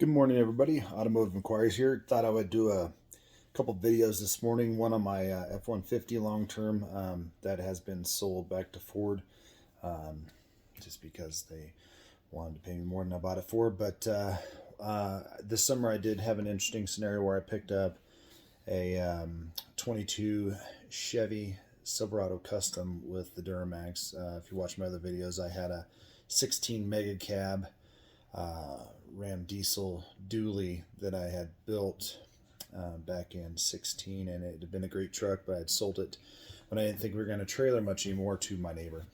Good morning, everybody. Automotive Inquiries here. Thought I would do a couple videos this morning. One on my F-150 long term that has been sold back to Ford, um, just because they wanted to pay me more than I bought it for. But this summer I did have an interesting scenario where I picked up a 22 Chevy Silverado Custom with the Duramax. If you watch my other videos, I had a 16 Mega Cab Ram diesel dually that I had built back in 16, and it had been a great truck, but I had sold it when I didn't think we were going to trailer much anymore to my neighbor.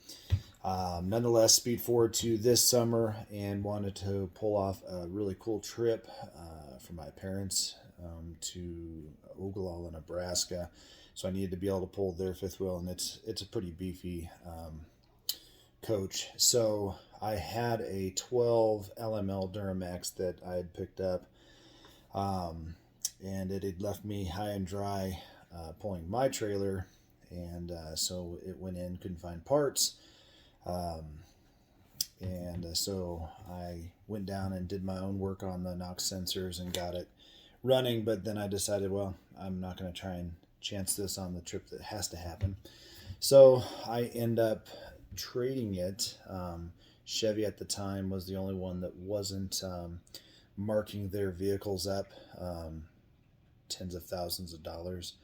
Nonetheless, speed forward to this summer and wanted to pull off a really cool trip for my parents to Ogallala, Nebraska. So I needed to be able to pull their fifth wheel, and it's a pretty beefy coach. So I had a 12 LML Duramax that I had picked up, and it had left me high and dry pulling my trailer, and so it went in, couldn't find parts, and so I went down and did my own work on the NOx sensors and got it running. But then I decided, well, I'm not going to try and chance this on the trip that has to happen. So I end up trading it. Chevy at the time was the only one that wasn't marking their vehicles up tens of thousands of dollars.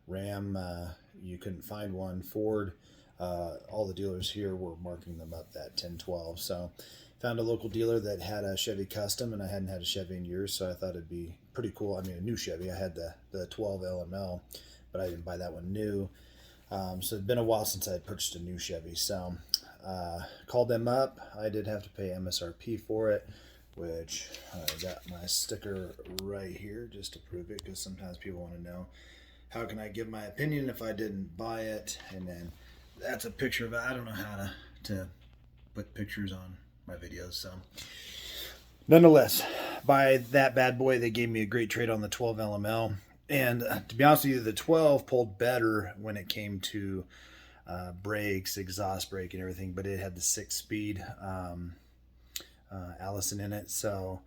Ram, you couldn't find one. Ford, all the dealers here were marking them up that 10, 12. So found a local dealer that had a Chevy Custom, and I hadn't had a Chevy in years, so I thought it'd be pretty cool. I mean, a new Chevy. I had the 12 LML, but I didn't buy that one new. So it'd been a while since I had purchased a new Chevy. So called them up. I did have to pay MSRP for it, which I got my sticker right here just to prove it, because sometimes people want to know, how can I give my opinion if I didn't buy it? And then that's a picture of it. I don't know how to put pictures on my videos. So nonetheless, by that bad boy, they gave me a great trade on the 12 LML. And to be honest with you, the 12 pulled better when it came to brakes, exhaust brake, and everything, but it had the 6-speed Allison in it. So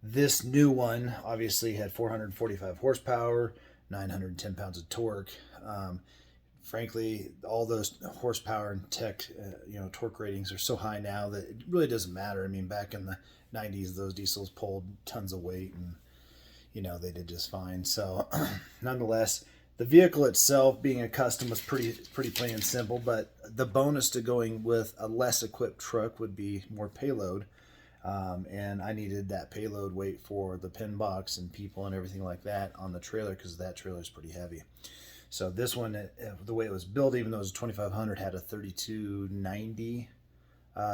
this new one obviously had 445 horsepower, 910 pounds of torque. Frankly, all those horsepower and tech, torque ratings are so high now that it really doesn't matter. I mean, back in the 90s, those diesels pulled tons of weight, and they did just fine. So nonetheless, the vehicle itself being a custom was pretty plain and simple, but the bonus to going with a less equipped truck would be more payload. And I needed that payload weight for the pin box and people and everything like that on the trailer, because that trailer is pretty heavy. So this one, the way it was built, even though it was a 2500, had a 3290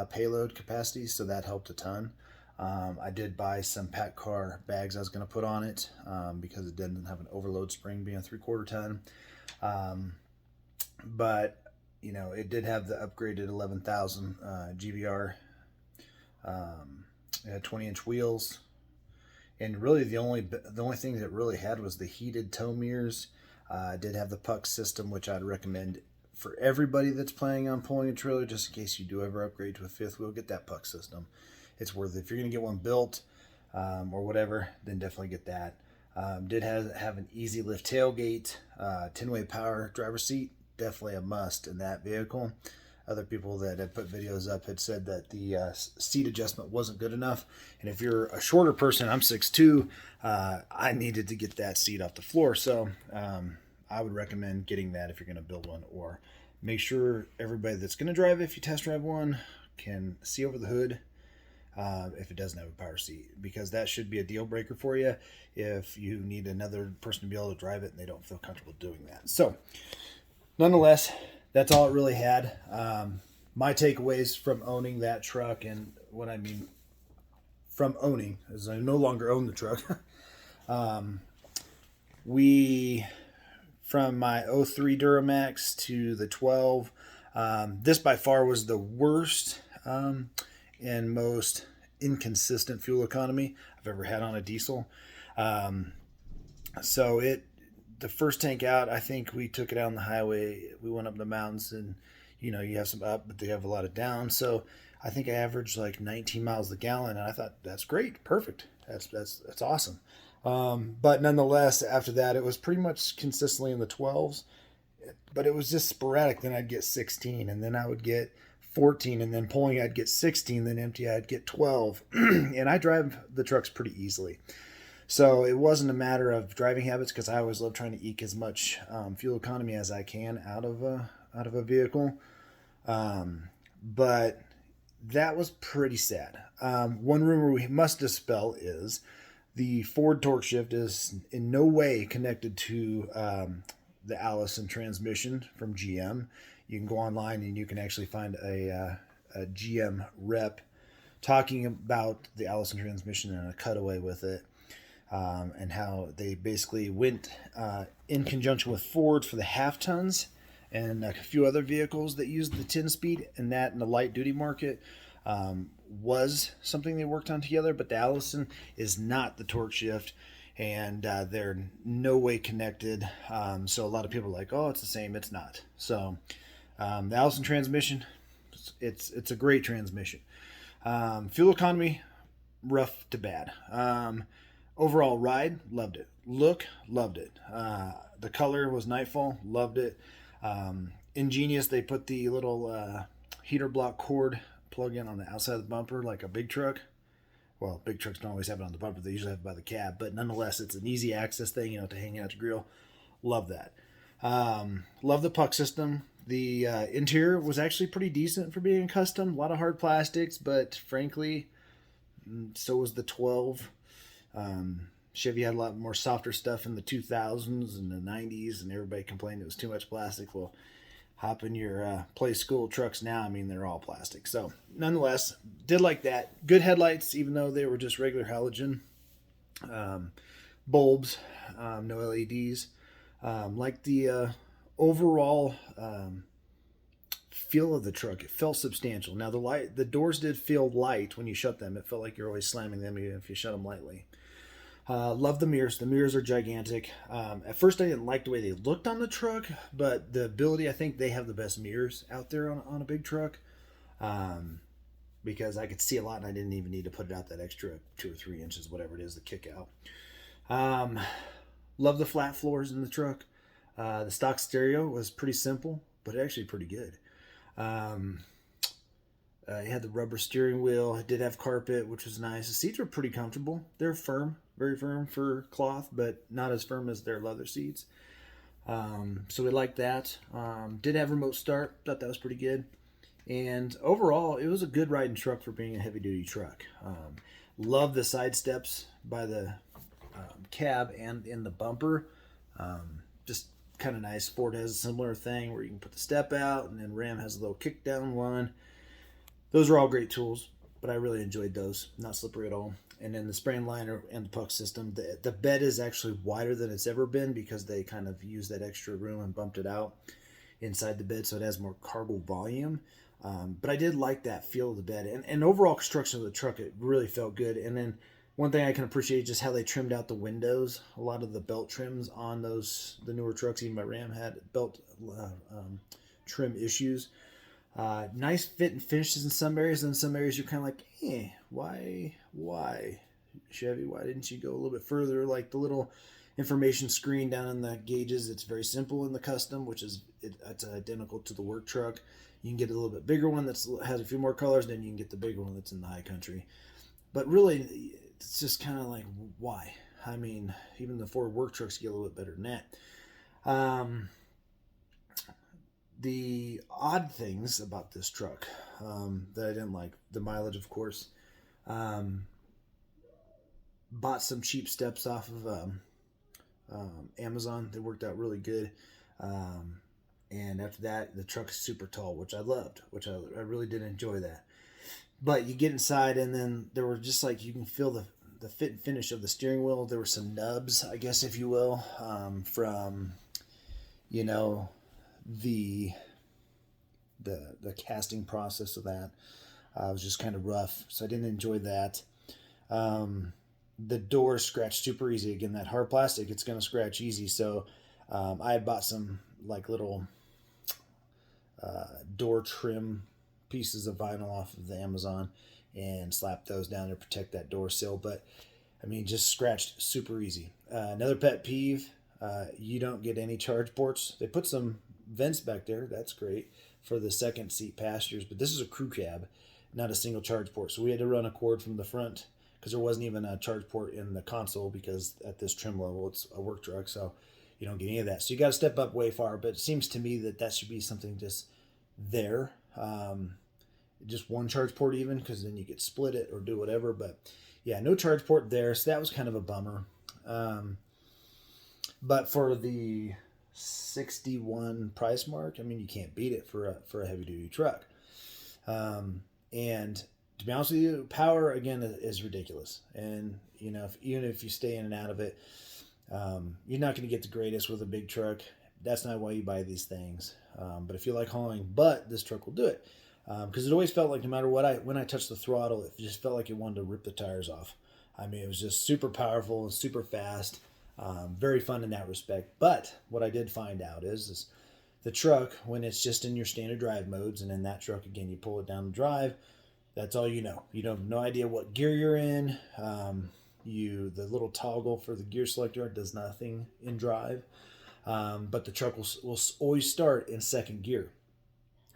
payload capacity, so that helped a ton. I did buy some pack car bags I was going to put on it, because it didn't have an overload spring, being a 3/4 ton. But it did have the upgraded 11,000 GVR. It had 20-inch wheels, and really the only thing that really had was the heated tow mirrors. Did have the puck system, which I'd recommend for everybody that's planning on pulling a trailer, just in case you do ever upgrade to a fifth wheel. Get that puck system. It's worth it. If you're going to get one built or whatever, then definitely get that. Did have an easy lift tailgate, 10-way power driver's seat, definitely a must in that vehicle. Other people that had put videos up had said that the seat adjustment wasn't good enough. And if you're a shorter person, I'm 6'2", I needed to get that seat off the floor. So I would recommend getting that if you're going to build one, or make sure everybody that's going to drive it, if you test drive one, can see over the hood if it doesn't have a power seat, because that should be a deal breaker for you if you need another person to be able to drive it and they don't feel comfortable doing that. So nonetheless, that's all it really had. My takeaways from owning that truck, and what I mean from owning is I no longer own the truck. From my 03 Duramax to the 12, this by far was the worst and most inconsistent fuel economy I've ever had on a diesel. So the first tank out, I think we took it out on the highway. We went up the mountains, and you have some up, but they have a lot of down. So I think I averaged like 19 miles a gallon, and I thought that's great, perfect. That's awesome. But nonetheless, after that, it was pretty much consistently in the 12s, but it was just sporadic. Then I'd get 16, and then I would get 14, and then pulling I'd get 16, then empty I'd get 12. And I drive the trucks pretty easily. So it wasn't a matter of driving habits, because I always love trying to eke as much fuel economy as I can out of a vehicle. But that was pretty sad. One rumor we must dispel is the Ford torque shift is in no way connected to the Allison transmission from GM. You can go online and you can actually find a GM rep talking about the Allison transmission and a cutaway with it, and how they basically went in conjunction with Ford for the half tons and a few other vehicles that used the 10 speed, and that in the light duty market was something they worked on together. But the Allison is not the torque shift, and they're no way connected. So a lot of people are like, oh, it's the same. It's not. So the Allison transmission, it's a great transmission. Fuel economy, rough to bad. Overall ride, loved it. Look, loved it. The color was Nightfall, loved it. Ingenious, they put the little heater block cord plug-in on the outside of the bumper like a big truck. Well, big trucks don't always have it on the bumper. They usually have it by the cab. But nonetheless, it's an easy access thing, to hang out your grill. Love that. Love the puck system. The interior was actually pretty decent for being custom. A lot of hard plastics, but frankly, so was the 12. Chevy had a lot more softer stuff in the 2000s and the 90s, and everybody complained it was too much plastic. Well, hop in your play school trucks now. I mean, they're all plastic. So, nonetheless, did like that. Good headlights, even though they were just regular halogen. Bulbs, no LEDs. Like the overall feel of the truck. It felt substantial. Now, the doors did feel light when you shut them. It felt like you're always slamming them even if you shut them lightly. Love the mirrors. The mirrors are gigantic. At first, I didn't like the way they looked on the truck, but the ability, I think they have the best mirrors out there on a big truck, because I could see a lot, and I didn't even need to put it out that extra 2 or 3 inches, whatever it is, to kick out. Love the flat floors in the truck. The stock stereo was pretty simple, but actually pretty good. It had the rubber steering wheel. It did have carpet, which was nice. The seats were pretty comfortable. They're firm, very firm for cloth, but not as firm as their leather seats. So we liked that. Did have remote start. Thought that was pretty good. And overall, it was a good riding truck for being a heavy-duty truck. Love the side steps by the cab and in the bumper. Just kind of nice. Ford has a similar thing where you can put the step out, and then Ram has a little kick down one. Those are all great tools, but I really enjoyed those. Not slippery at all. And then the spring liner and the puck system. The bed is actually wider than it's ever been, because they kind of used that extra room and bumped it out inside the bed, so it has more cargo volume. But I did like that feel of the bed. And overall construction of the truck, it really felt good. And then one thing I can appreciate just how they trimmed out the windows. A lot of the belt trims on the newer trucks, even my Ram, had belt trim issues. Nice fit and finishes in some areas, and in some areas you're kind of like, why, Chevy? Why didn't you go a little bit further? Like the little information screen down in the gauges, it's very simple in the custom, which is it's identical to the work truck. You can get a little bit bigger one that has a few more colors, and then you can get the bigger one that's in the high country. But really, it's just kind of like, why? I mean, even the Ford work trucks get a little bit better than that. The odd things about this truck that I didn't like, the mileage, of course. Bought some cheap steps off of Amazon. They worked out really good. And after that, the truck is super tall, which I loved, which I really did enjoy that. But you get inside, and then there were just like, you can feel the fit and finish of the steering wheel. There were some nubs, I guess, if you will, from, the casting process of that. Was just kind of rough, so I didn't enjoy that. The door scratched super easy. Again, that hard plastic, it's going to scratch easy. So I had bought some like little door trim pieces of vinyl off of the Amazon and slapped those down to protect that door sill. But I mean, just scratched super easy. Another pet peeve, you don't get any charge ports. They put some vents back there. That's great for the second seat passengers, but this is a crew cab, not a single charge port. So we had to run a cord from the front because there wasn't even a charge port in the console, because at this trim level, it's a work truck. So you don't get any of that. So you got to step up way far, but it seems to me that that should be something just there. Just one charge port even, because then you could split it or do whatever. But yeah, no charge port there. So that was kind of a bummer. But for the 61 price mark, I mean, you can't beat it for a heavy duty truck. And to be honest with you, power again is ridiculous. And you know, even if you stay in and out of it, you're not going to get the greatest with a big truck. That's not why you buy these things. But if you like hauling, but this truck will do it. Because it always felt like no matter what when I touched the throttle, it just felt like it wanted to rip the tires off. I mean, it was just super powerful and super fast. Very fun in that respect. But what I did find out is the truck, when it's just in your standard drive modes, and in that truck, again, you pull it down the drive, that's all you know. You have no idea what gear you're in. The little toggle for the gear selector does nothing in drive. But the truck will always start in second gear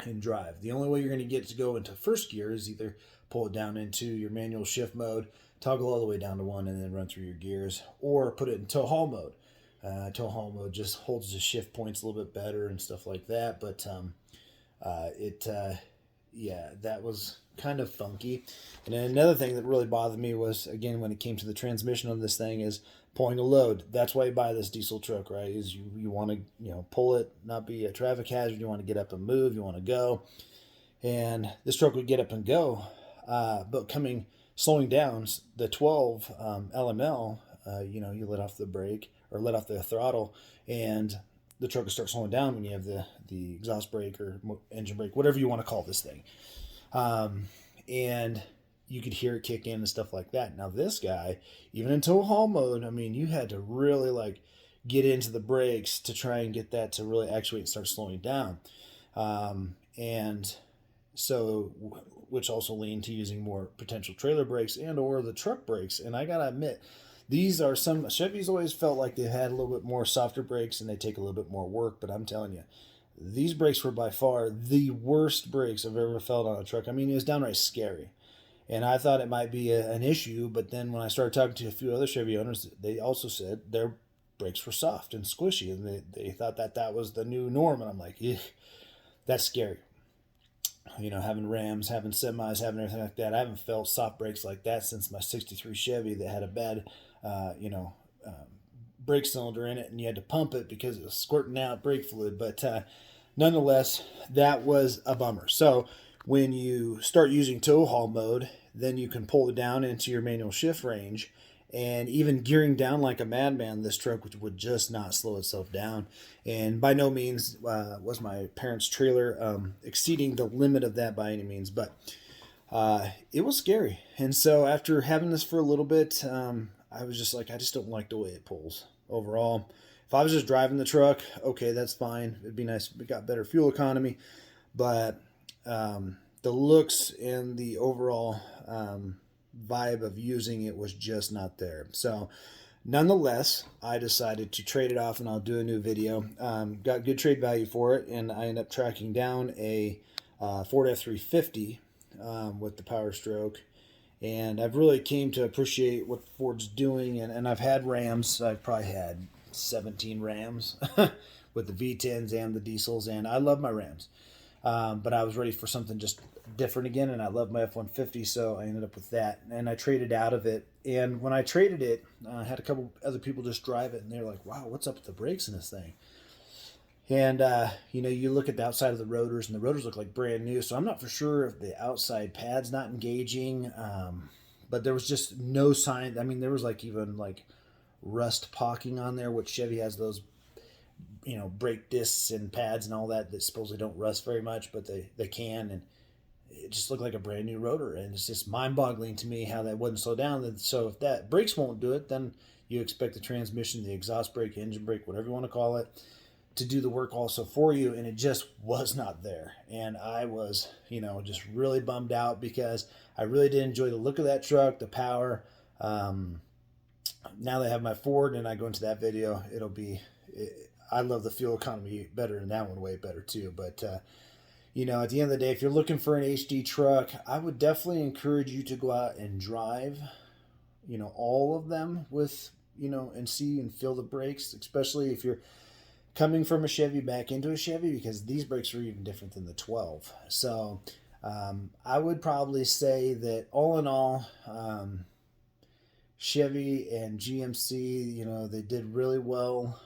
in drive. The only way you're going to get to go into first gear is either pull it down into your manual shift mode, toggle all the way down to 1, and then run through your gears, or put it in tow haul mode. Tow haul mode just holds the shift points a little bit better and stuff like that. But that was kind of funky. And then another thing that really bothered me was, again, when it came to the transmission of this thing, is pulling a load. That's why you buy this diesel truck, right? Is you want to pull it, not be a traffic hazard. You want to get up and move. You want to go. And this truck would get up and go, but slowing down, the 12 LML, you let off the brake or let off the throttle, and the truck will start slowing down when you have the exhaust brake or engine brake, whatever you want to call this thing. And you could hear it kick in and stuff like that. Now this guy, even in tow haul mode, I mean, you had to really get into the brakes to try and get that to really actuate and start slowing down. And so, which also leaned to using more potential trailer brakes and or the truck brakes. And I gotta admit, these are some Chevys always felt like they had a little bit more softer brakes and they take a little bit more work. But I'm telling you, these brakes were by far the worst brakes I've ever felt on a truck. I mean, it was downright scary. And I thought it might be an issue, but then when I started talking to a few other Chevy owners, they also said their brakes were soft and squishy, and they thought that was the new norm. And I'm like, that's scary. Having Rams, having semis, having everything like that, I haven't felt soft brakes like that since my 63 Chevy that had a bad, brake cylinder in it, and you had to pump it because it was squirting out brake fluid. But nonetheless, that was a bummer. So when you start using tow haul mode, then you can pull it down into your manual shift range, and even gearing down like a madman, this truck would just not slow itself down. And by no means was my parents' trailer exceeding the limit of that by any means, but it was scary. And so after having this for a little bit, I was just like, I just don't like the way it pulls overall. If I was just driving the truck, okay, that's fine. It'd be nice if we got better fuel economy, but the looks and the overall vibe of using it was just not there. So nonetheless, I decided to trade it off, and I'll do a new video. Got good trade value for it, and I ended up tracking down a Ford F350 with the Power Stroke. And I've really came to appreciate what Ford's doing, and I've had Rams. I've probably had 17 Rams with the V10s and the diesels, and I love my Rams. But I was ready for something just different again, and I love my F-150, so I ended up with that. And I traded out of it. And when I traded it, I had a couple other people just drive it, and they're like, wow, what's up with the brakes in this thing? And, you look at the outside of the rotors, and the rotors look like brand new, so I'm not for sure if the outside pad's not engaging, but there was just no sign. I mean, there was even rust pocking on there, which Chevy has those brake discs and pads and all that supposedly don't rust very much, but they can, and it just looked like a brand new rotor, and it's just mind-boggling to me how that wouldn't slow down. So if that brakes won't do it, then you expect the transmission, the exhaust brake, engine brake, whatever you want to call it, to do the work also for you, and it just was not there. And I was, just really bummed out because I really did enjoy the look of that truck, the power. Now that I have my Ford and I go into that video, I love the fuel economy better, and that one way better too. But at the end of the day, if you're looking for an HD truck, I would definitely encourage you to go out and drive, all of them with, and see and feel the brakes, especially if you're coming from a Chevy back into a Chevy, because these brakes are even different than the 12. So I would probably say that all in all, Chevy and GMC, they did really well.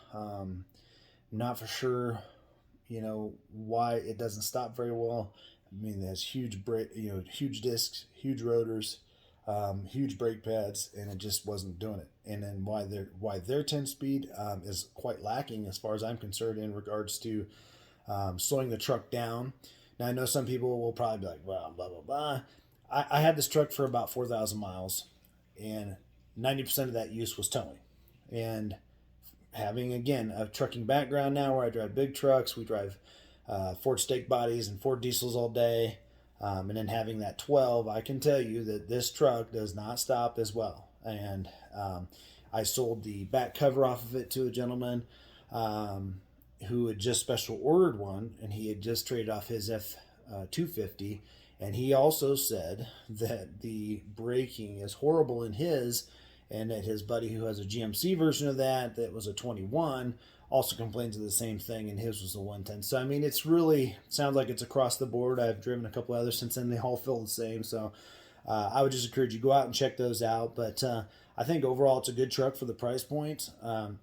Not for sure, why it doesn't stop very well. I mean, it has huge huge discs, huge rotors, huge brake pads, and it just wasn't doing it. And then why their 10-speed is quite lacking as far as I'm concerned in regards to slowing the truck down. Now I know some people will probably be like, well, blah blah blah. I had this truck for about 4,000 miles, and 90% of that use was towing. And having, again, a trucking background now where I drive big trucks, we drive Ford stake bodies and Ford diesels all day, and then having that 12, I can tell you that this truck does not stop as well. And I sold the back cover off of it to a gentleman who had just special ordered one, and he had just traded off his F250, and he also said that the braking is horrible in his, and that his buddy who has a GMC version of that was a 21 also complains of the same thing, and his was a 110. So I mean, it's really sounds like it's across the board. I've driven a couple others since then; they all feel the same. So I would just encourage you, go out and check those out. But I think overall it's a good truck for the price point.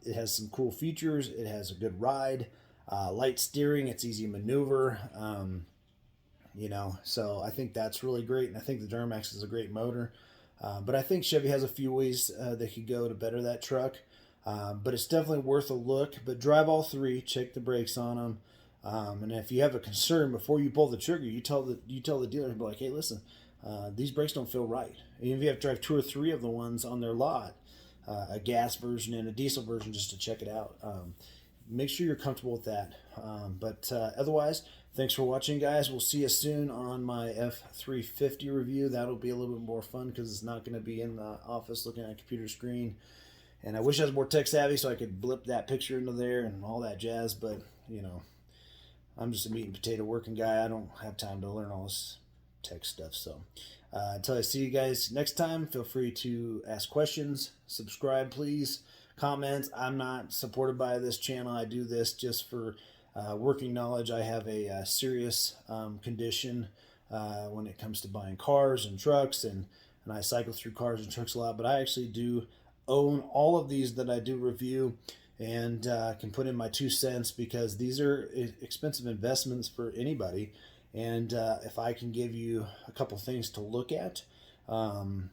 It has some cool features. It has a good ride, light steering. It's easy to maneuver. So I think that's really great, and I think the Duramax is a great motor. But I think Chevy has a few ways they could go to better that truck. But it's definitely worth a look. But drive all three, check the brakes on them, and if you have a concern before you pull the trigger, you tell the dealer, be like, hey, listen, these brakes don't feel right. Even if you have to drive 2 or 3 of the ones on their lot, a gas version and a diesel version, just to check it out. Make sure you're comfortable with that. But otherwise, thanks for watching, guys. We'll see you soon on my F350 review. That'll be a little bit more fun because it's not going to be in the office looking at a computer screen. And I wish I was more tech savvy so I could blip that picture into there and all that jazz. But, I'm just a meat and potato working guy. I don't have time to learn all this tech stuff. So until I see you guys next time, feel free to ask questions. Subscribe, please. Comments. I'm not supported by this channel. I do this just for working knowledge. I have a serious condition when it comes to buying cars and trucks, and I cycle through cars and trucks a lot, but I actually do own all of these that I do review, and can put in my 2 cents because these are expensive investments for anybody. And if I can give you a couple things to look at, and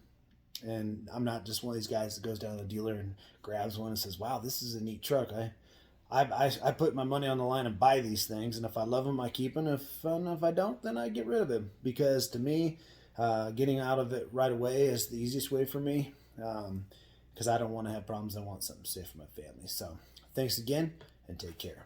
I'm not just one of these guys that goes down to the dealer and grabs one and says, wow, this is a neat truck. I put my money on the line and buy these things, and if I love them, I keep them. If I don't, then I get rid of them, because to me, getting out of it right away is the easiest way for me, because I don't want to have problems. I want something safe for my family. So thanks again, and take care.